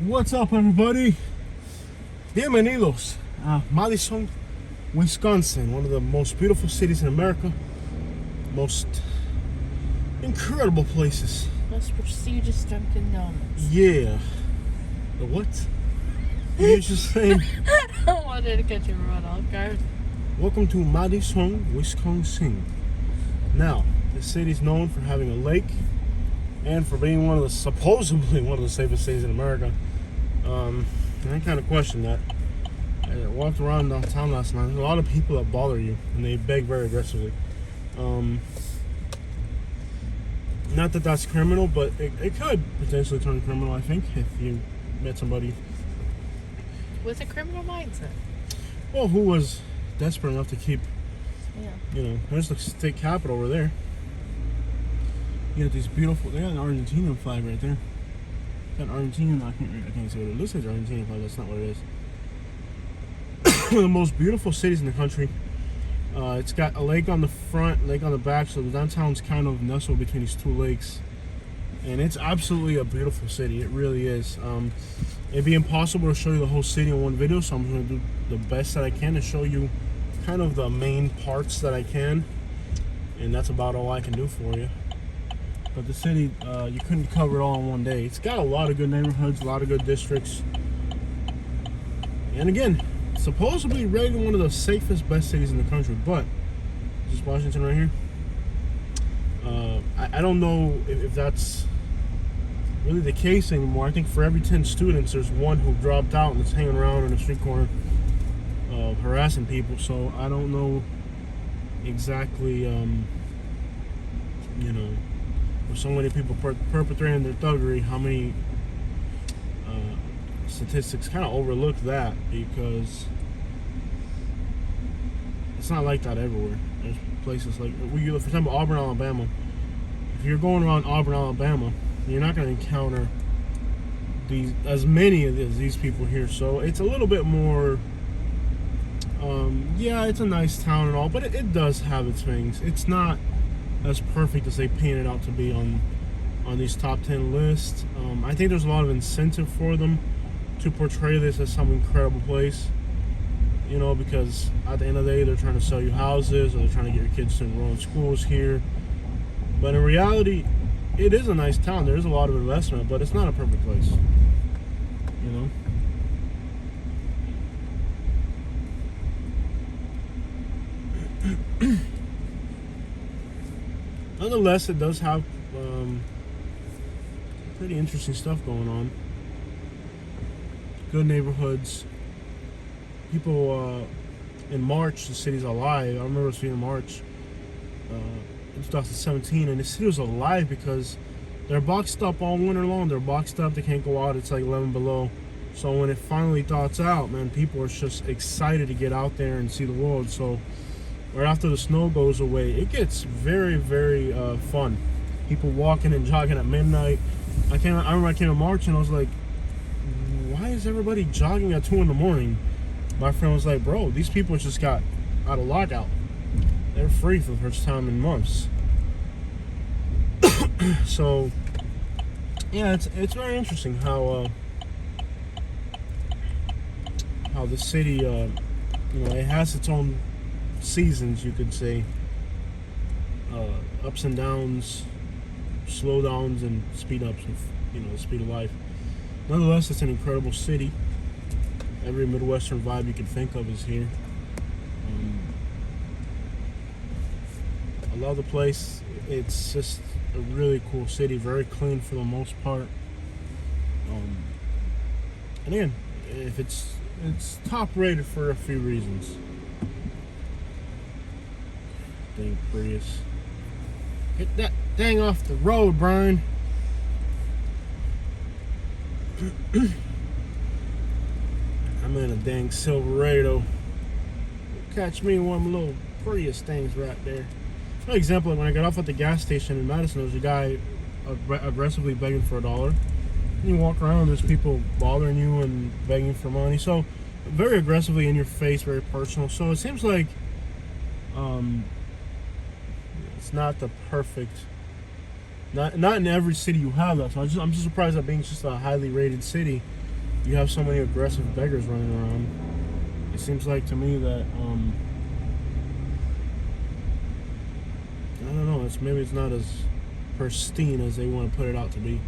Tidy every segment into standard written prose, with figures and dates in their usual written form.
What's up, everybody? Bienvenidos a Madison, Wisconsin, one of the most beautiful cities in America, most incredible places. Most prestigious Dunkin' Donuts. Yeah. The what? You just saying. I wanted to catch you right off guard. Welcome to Madison, Wisconsin. Now, the city's known for having a lake and for being supposedly one of the safest cities in America. And I kind of question that. I walked around downtown last night. There's a lot of people that bother you, and they beg very aggressively. Not that that's criminal, but it could potentially turn criminal, I think, if you met somebody with a criminal mindset. Well, who was desperate enough to keep, Yeah. There's the state capitol over there. You got these beautiful, they got an Argentinian flag right there. Got an Argentinian, I can't see what it looks like. It's an Argentinian flag, that's not what it is. One of the most beautiful cities in the country. It's got a lake on the front, lake on the back, so the downtown's kind of nestled between these two lakes. And it's absolutely a beautiful city, it really is. It'd be impossible to show you the whole city in one video, so I'm going to do the best that I can to show you kind of the main parts that I can. And that's about all I can do for you. But the city, you couldn't cover it all in one day. It's got a lot of good neighborhoods, a lot of good districts. And again, supposedly rated one of the safest, best cities in the country. But, this is Washington right here. I don't know if that's really the case anymore. I think for every 10 students, there's one who dropped out and is hanging around in the street corner harassing people. So I don't know exactly, with so many people perpetrating their thuggery, how many statistics kind of overlook that, because it's not like that everywhere. There's places like, for example, Auburn, Alabama. If you're going around Auburn, Alabama, you're not going to encounter as many of these people here. So it's a little bit more, it's a nice town and all, but it does have its things. It's not as perfect as they paint it out to be on these top 10 lists. I think there's a lot of incentive for them to portray this as some incredible place, because at the end of the day, they're trying to sell you houses, or they're trying to get your kids to enroll in schools here. But in reality, it is a nice town. There is a lot of investment, but it's not a perfect place, Nonetheless, it does have pretty interesting stuff going on. Good neighborhoods. People, in March, the city's alive. I remember it being in March in 2017, and the city was alive because they're boxed up all winter long. They're boxed up. They can't go out. It's like 11 below. So when it finally thaws out, man, people are just excited to get out there and see the world. So right after the snow goes away, it gets very, very fun. People walking and jogging at midnight. I remember I came in March and I was like, why is everybody jogging at 2 in the morning? My friend was like, bro, these people just got out of lockout. They're free for the first time in months. So, yeah, it's very interesting how the city, it has its own seasons, you could say. Ups and downs, slow downs, and speed ups, the speed of life. Nonetheless, it's an incredible city. Every Midwestern vibe you can think of is here. I love the place. It's just a really cool city, very clean for the most part. And again, if it's top rated for a few reasons. Dang Prius. Get that thing off the road, Brian. I'm in a dang Silverado. Catch me in one of them little Prius things right there. For example, when I got off at the gas station in Madison, there was a guy aggressively begging for $1. And you walk around, there's people bothering you and begging for money. So very aggressively in your face, very personal. So it seems like it's not the perfect. Not in every city you have that. So I'm just surprised that being just a highly rated city, you have so many aggressive beggars running around. It seems like to me that I don't know. Maybe it's not as pristine as they want to put it out to be.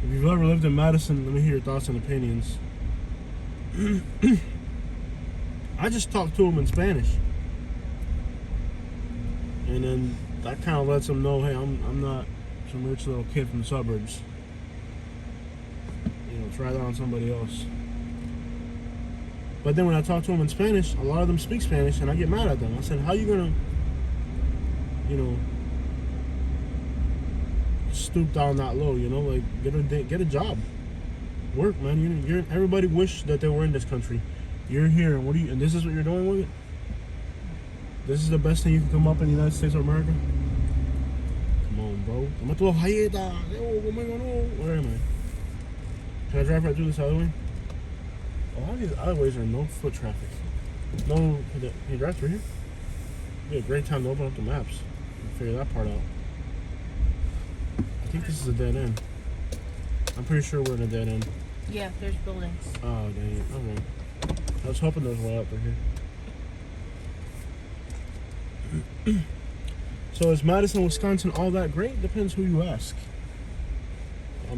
If you've ever lived in Madison, let me hear your thoughts and opinions. I just talked to them in Spanish, and then that kind of lets them know, hey, I'm not some rich little kid from the suburbs. You know, try that on somebody else. But then when I talk to them in Spanish, a lot of them speak Spanish, and I get mad at them. I said, how you gonna, you know, stoop down that low? You know, like get a job, work, man. You're everybody wish that they were in this country. You're here, and and this is what you're doing with it? This is the best thing you can come up in the United States of America? Come on, bro. Where am I? Can I drive right through this other way? A lot of these alleyways are no foot traffic. No, can you drive through here? It'd be a great time to open up the maps and figure that part out. I think this is a dead end. I'm pretty sure we're in a dead end. Yeah, there's buildings. Oh, dang it. Okay. I was hoping there was one out there here. So is Madison, Wisconsin all that great? Depends who you ask.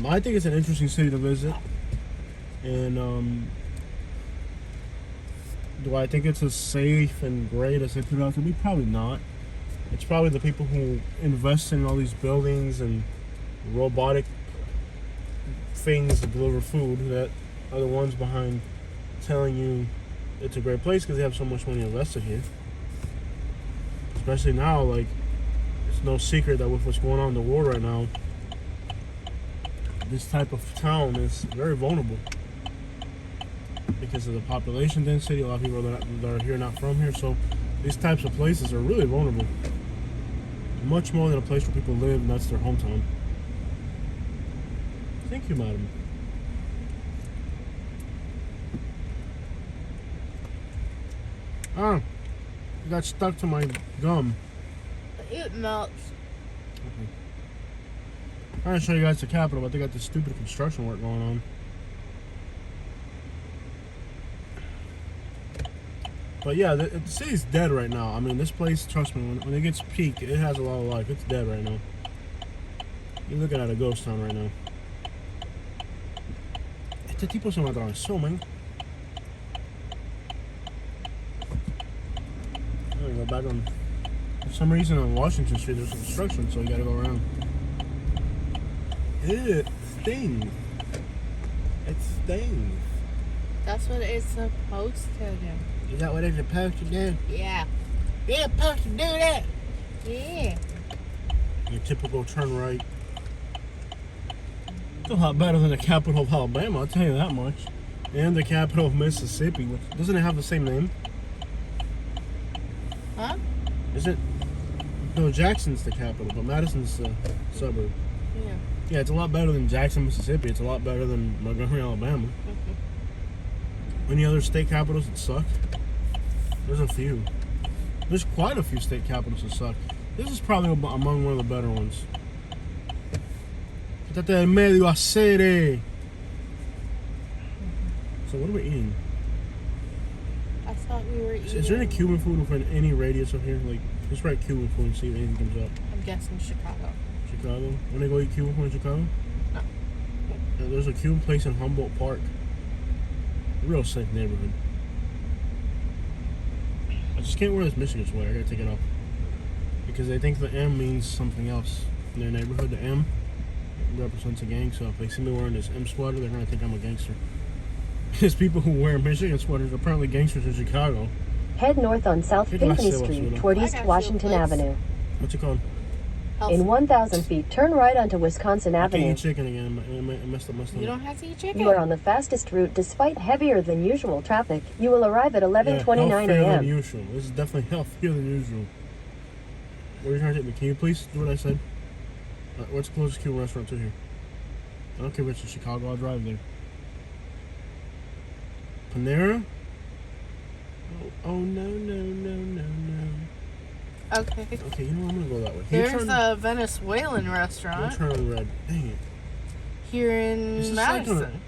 I think it's an interesting city to visit. And do I think it's as safe and great as it could out to be? Probably not. It's probably the people who invest in all these buildings and robotic things that deliver food that are the ones behind telling you it's a great place because they have so much money invested here. Especially now, like, it's no secret that with what's going on in the world right now, this type of town is very vulnerable because of the population density. A lot of people that are here not from here, so these types of places are really vulnerable. Much more than a place where people live and that's their hometown. Thank you, madam. Ah, it got stuck to my gum. It melts. Okay. I'm trying to show you guys the Capitol, but they got this stupid construction work going on. But yeah, the city's dead right now. I mean, this place, trust me, when it gets peak, it has a lot of life. It's dead right now. You're looking at a ghost town right now. Este tipo se me atravesó, man. I'm gonna go back on. For some reason on Washington Street, there's construction, so you gotta go around. It stings. It stings. That's what it's supposed to do. Is that what it's supposed to do? Yeah. You're supposed to do that. Yeah. Your typical turn right. It's a lot better than the capital of Alabama, I'll tell you that much. And the capital of Mississippi, which doesn't it have the same name? Huh? Is it? No, Jackson's the capital, but Madison's the suburb. Yeah. Yeah, it's a lot better than Jackson, Mississippi. It's a lot better than Montgomery, Alabama. Any other state capitals that suck? There's a few. There's quite a few state capitals that suck. This is probably among one of the better ones. Quítate del medio, hacer. So what are we eating? I thought we were eating. Is there any Cuban food within any radius of here? Like, just write Cuban food and see if anything comes up. I'm guessing Chicago. Chicago? Wanna go eat Cuban food in Chicago? No. There's a Cuban place in Humboldt Park. Real safe neighborhood. I just can't wear this Michigan sweater. I gotta take it off. Because they think the M means something else in their neighborhood. The M represents a gang, so if they see me wearing this M sweater, they're gonna think I'm a gangster. There's people who wear Michigan sweaters are apparently gangsters in Chicago. Head north on South Pinckney Street toward East Washington Avenue. What's it called? In 1,000 feet, turn right onto Wisconsin I Avenue. can't eat chicken again. I messed up my stomach. You don't have to eat chicken. You are on the fastest route despite heavier than usual traffic. You will arrive at 11:29 healthier than a.m. usual. This is definitely healthier than usual. Where are you trying to take me? Can you please do what I said? What's the closest Cuban restaurant to here? I don't care if it's in Chicago. I'll drive there. Panera? Oh no, no, no, no, no. Okay. Okay, you know what? I'm gonna go that way. There's a Venezuelan Don't restaurant turn on red. Dang it. here in This is like Madison.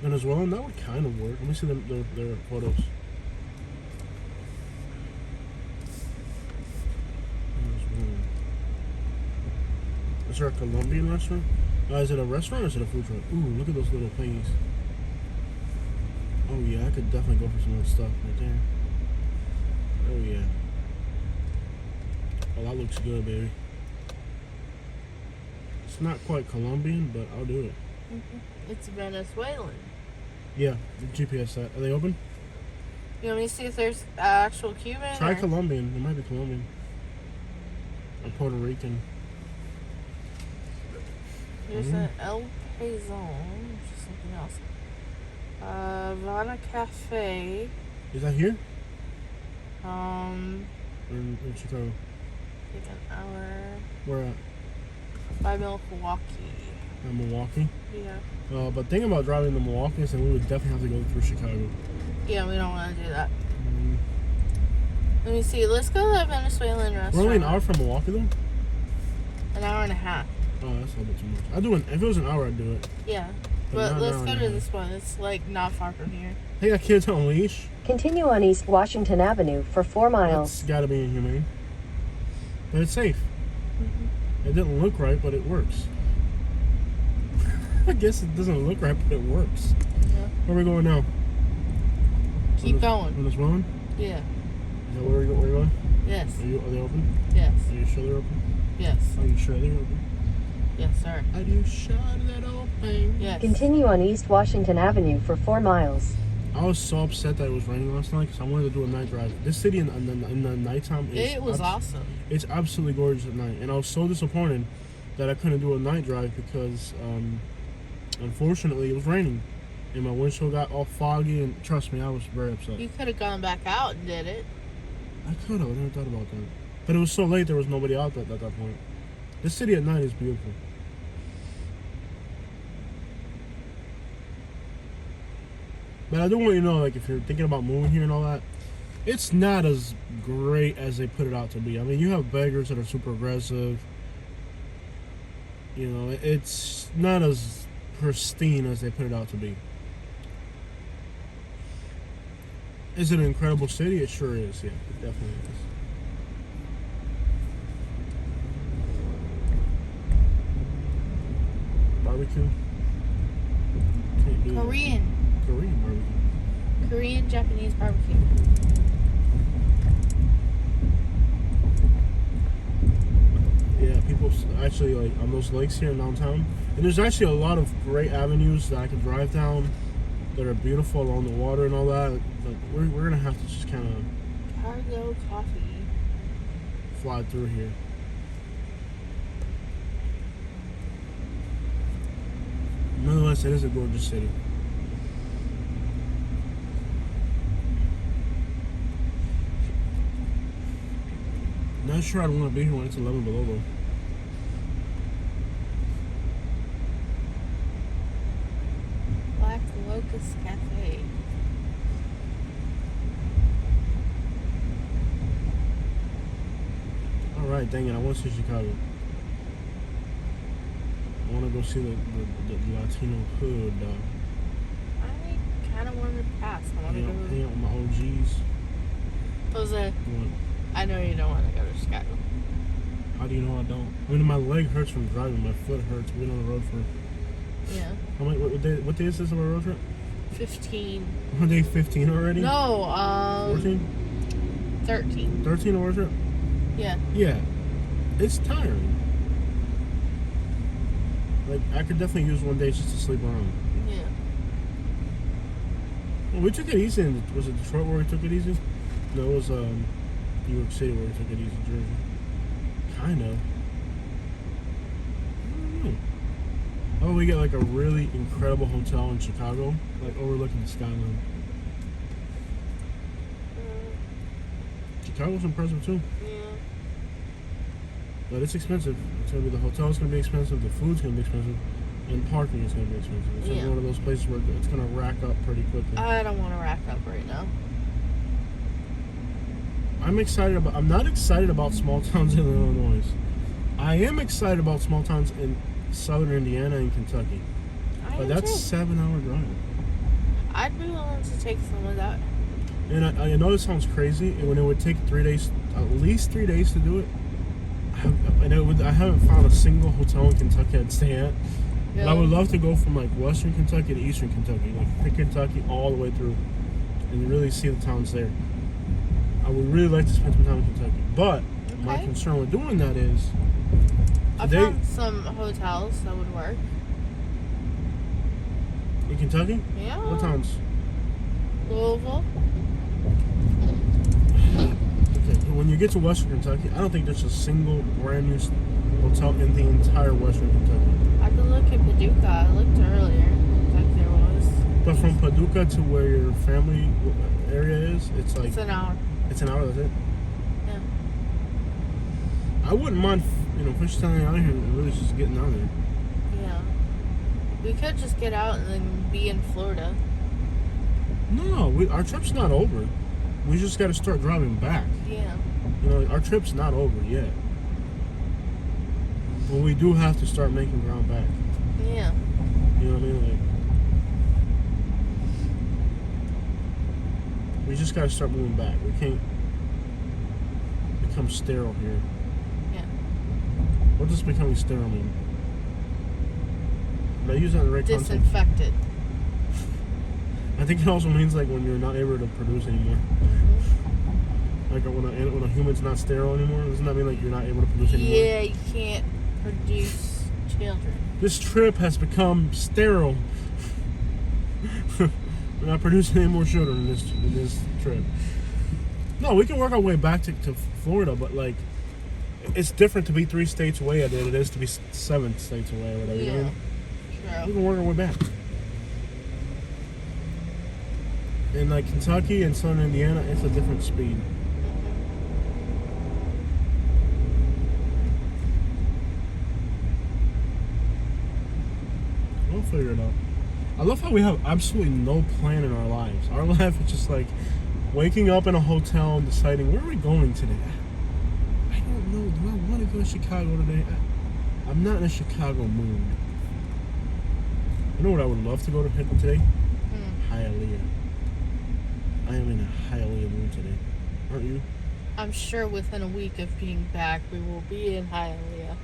Venezuelan, that would kind of work. Let me see their photos. Venezuelan. Is there a Colombian restaurant? Is it a restaurant or is it a food truck? Ooh, look at those little thingies. Oh yeah, I could definitely go for some of that stuff right there. Oh yeah. Oh, that looks good, baby. It's not quite Colombian, but I'll do it. It's Venezuelan. Yeah, the GPS that. Are they open? You want me to see if there's actual Cuban? Try or- Colombian. It might be Colombian. Or Puerto Rican. There's an El Pezon, which is something else. Havana Cafe. Is that here? Um, In Chicago. like an hour. Where at? By Milwaukee. In Milwaukee. Yeah. But thinking about driving to Milwaukee, then we would definitely have to go through Chicago. Yeah, we don't want to do that. Um, Let me see. Let's go to that Venezuelan restaurant. we're only an hour from Milwaukee, though? An hour and a half. Oh, that's a little bit too much. I'd do it. If it was an hour, I'd do it. Yeah. But But not let's an go hour to and a this one. It's like not far from here. They got kids on a leash. Continue on East Washington Avenue for 4 miles. That's gotta be inhumane. But it's safe. It didn't look right, but it works. I guess it doesn't look right, but it works. Yeah. Where are we going now? Keep going. Venezuelan? Yeah. Is that where we're going? Yes. Are they open? Yes. Are you sure they're open? Yes. Are you sure they're open? Yes, sir. Are you sure they're open? Yes. Continue on East Washington Avenue for 4 miles. I was so upset that it was raining last night because I wanted to do a night drive. This city in the nighttime is It was awesome. It's absolutely gorgeous at night, and I was so disappointed that I couldn't do a night drive because unfortunately it was raining and my windshield got all foggy, and trust me, I was very upset. You could have gone back out and did it. I could have. I never thought about that. But it was so late, there was nobody out at that point. This city at night is beautiful. But I do want you to know, like, if you're thinking about moving here and all that, it's not as great as they put it out to be. I mean, you have beggars that are super aggressive. You know, it's not as pristine as they put it out to be. Is it an incredible city? It sure is, yeah. It definitely is. Barbecue? Can't do that. Korean barbecue. Korean Japanese barbecue. Yeah, people actually, like, on those lakes here in downtown. And there's actually a lot of great avenues that I could drive down that are beautiful along the water and all that. But we're going to have to just kind of Cargo coffee. fly through here. Nonetheless, it is a gorgeous city. Not sure I'd want to be here when it's 11 below, though. Black Locust Cafe. Alright, dang it, I want to see Chicago. I want to go see the Latino hood, dog. I kind of wanted to pass. I want to go. Hang out with my OGs. Jose, What? I know you don't want to go to Chicago. How do you know I don't? I mean, my leg hurts from driving. My foot hurts. We've been on the road for... Yeah. How many, what day is this of our road trip? 15. We're on day 15 already? No, 14? 13. 13 on our trip? Yeah. Yeah. It's tiring. Like, I could definitely use one day just to sleep around. Yeah. Well, we took it easy. Was it Detroit where we took it easy? No, it was New York City where we took it easy. Jersey. Kind of. I don't know. Oh, we get like a really incredible hotel in Chicago, like overlooking the skyline. Chicago's impressive too, Yeah. but it's expensive. It's gonna be, the hotel's gonna be expensive, the food's gonna be expensive, and parking is gonna be expensive. It's gonna be Yeah. one of those places where it's gonna rack up pretty quickly. I don't want to rack up right now. I'm not excited about small towns in Illinois. I am excited about small towns in southern Indiana and Kentucky. I But am that's too. 7-hour drive. I'd be willing to take some of that. And I know this sounds crazy, and when it would take 3 days, at least 3 days to do it, I haven't found a single hotel in Kentucky I'd stay at. And I would love to go from like Western Kentucky to Eastern Kentucky, like pick Kentucky all the way through, and really see the towns there. I would really like to spend some time in Kentucky, but my concern with doing that is I found some hotels that would work. In Kentucky? Yeah. What towns? Louisville. Okay, when you get to Western Kentucky, I don't think there's a single brand new hotel in the entire Western Kentucky. I could look at Paducah. I looked earlier. Like there was. But from Paducah to where your family area is, it's like... It's an hour. It's an hour, that's it? Yeah. I wouldn't mind, fish selling out here and really just getting out there. Yeah. We could just get out and then be in Florida. No, our trip's not over. We just got to start driving back. Yeah. Our trip's not over yet. But we do have to start making ground back. Yeah. You know what I mean? Like, we just got to start moving back. We can't become sterile here. Yeah. What does becoming sterile mean? Did I use that in the right context? Disinfected. I think it also means like when you're not able to produce anymore. Like when a human's not sterile anymore, doesn't that mean like you're not able to produce anymore? Yeah, you can't produce children. This trip has become sterile. We're not producing any more children in this trip. No, we can work our way back to Florida, but like it's different to be 3 states away than it is to be 7 states away or whatever. Yeah. You know? True. We can work our way back. In like Kentucky and Southern Indiana, it's a different speed. We'll figure it out. I love how we have absolutely no plan in our lives. Our life is just like waking up in a hotel and deciding, where are we going today? I don't know. Do I want to go to Chicago today? I'm not in a Chicago mood. You know what I would love to go to today? Hialeah. I am in a Hialeah mood today. Aren't you? I'm sure within a week of being back, we will be in Hialeah.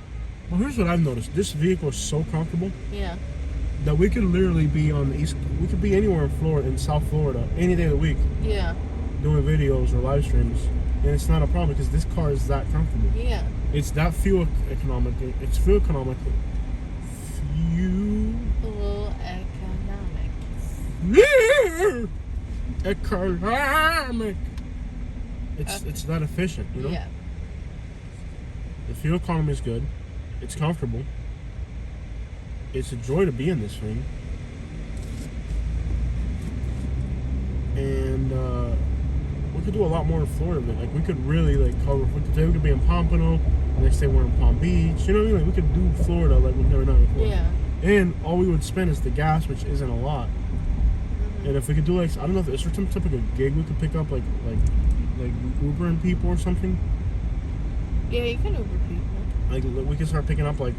Well, here's what I've noticed. This vehicle is so comfortable. Yeah. That we could literally be on the east. We could be anywhere in Florida, in South Florida, any day of the week. Yeah. Doing videos or live streams, and it's not a problem because this car is that comfortable. Yeah. It's that fuel economical. It's fuel economical. Fuel economic. Economic. It's that efficient, you know. Yeah. The fuel economy is good. It's comfortable. It's a joy to be in this thing. And we could do a lot more in Florida. Like we could really like cover. Today we could be in Pompano. The next day we're in Palm Beach. You know what I mean? Like we could do Florida like we've never done before. Yeah. And all we would spend is the gas, which isn't a lot. And if we could do like, I don't know if there's some typical gig we could pick up, like Ubering people or something. Yeah, you can Uber people. Like we could start picking up like.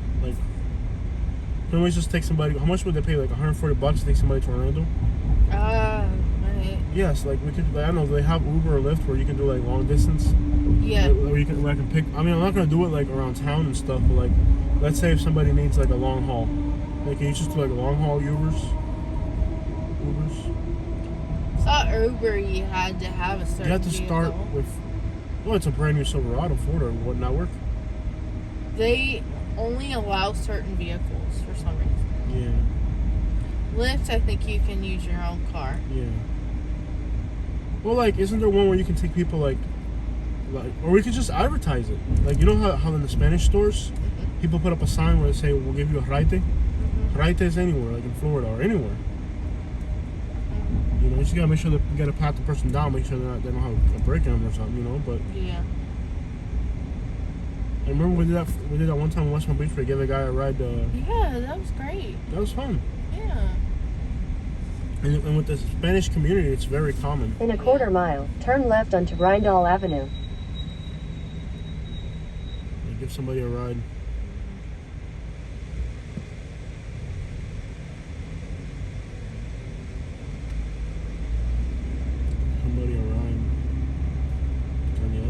Can we just take somebody? How much would they pay? Like $140 to take somebody to Orlando? Right. Yes, like we could. Like, I don't know. They have Uber or Lyft where you can do like long distance. Yeah. Where you can, where I can pick. I mean, I'm not gonna do it like around town and stuff, but like, let's say if somebody needs like a long haul, like can you just do like long haul Ubers? I thought Uber you had to have a certain. You have to start vehicle. with. Well, it's a brand new Silverado Florida. Would not work. They only allow certain vehicles for some reason. Yeah. Lyft, I think you can use your own car. Yeah. Well, like, isn't there one where you can take people like, or we could just advertise it? Like, you know how in the Spanish stores, people put up a sign where they say, "We'll give you a raite." Raite is anywhere, like in Florida or anywhere. You know, you just gotta make sure that you gotta pat the person down, make sure they don't have a break in them or something. You know, but Yeah. I remember we did that one time in West Palm Beach where we gave a guy a ride. Yeah, that was great. That was fun. Yeah. And with the Spanish community, it's very common. In a quarter mile, turn left onto Rindall Avenue. They give somebody a ride.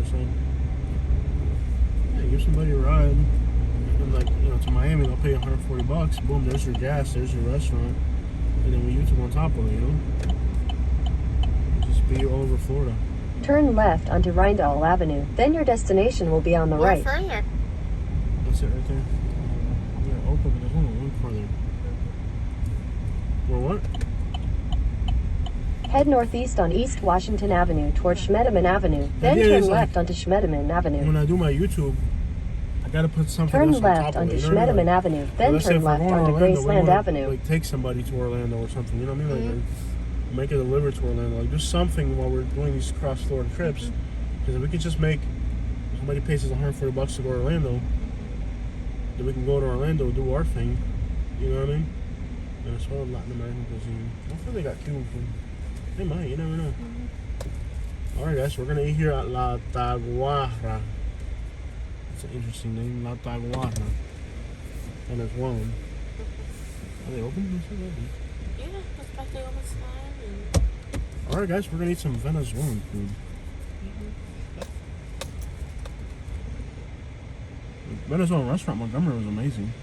saying? Yeah, give somebody a ride. And like, you know, to Miami, they'll pay $140. Boom, there's your gas, there's your restaurant. And then with YouTube on top of it, you know? Just be all over Florida. Turn left onto Rindall Avenue. Then your destination will be on the Or right. further. That's it right there. Yeah, open, but there's only one further. Or what? Head northeast on East Washington Avenue toward Schmedeman Avenue. Then idea turn is, like, left onto Schmedeman Avenue. When I do my YouTube, I gotta put something Turn else on left top of onto it. You know what I mean? Schmedeman Like, Avenue. Then let's say turn if we're left going to onto Orlando, we Graceland wanna, Avenue. like, take somebody to Orlando or something. You know what I mean? Like, make it delivered to Orlando. Like, do something while we're doing these cross Florida trips. Because if we could just make somebody pays us $140 to go to Orlando, then we can go to Orlando, do our thing. You know what I mean? And as well as Latin American cuisine. I don't feel they got Cuban food. They might. You never know. All right, guys. We're gonna eat here at La Taguara. That's an interesting name, La Taguara. And there's one. Are they open? Yeah, it's back there all this time. And... All right, guys. We're gonna eat some Venezuelan food. Venezuelan restaurant Montgomery was amazing.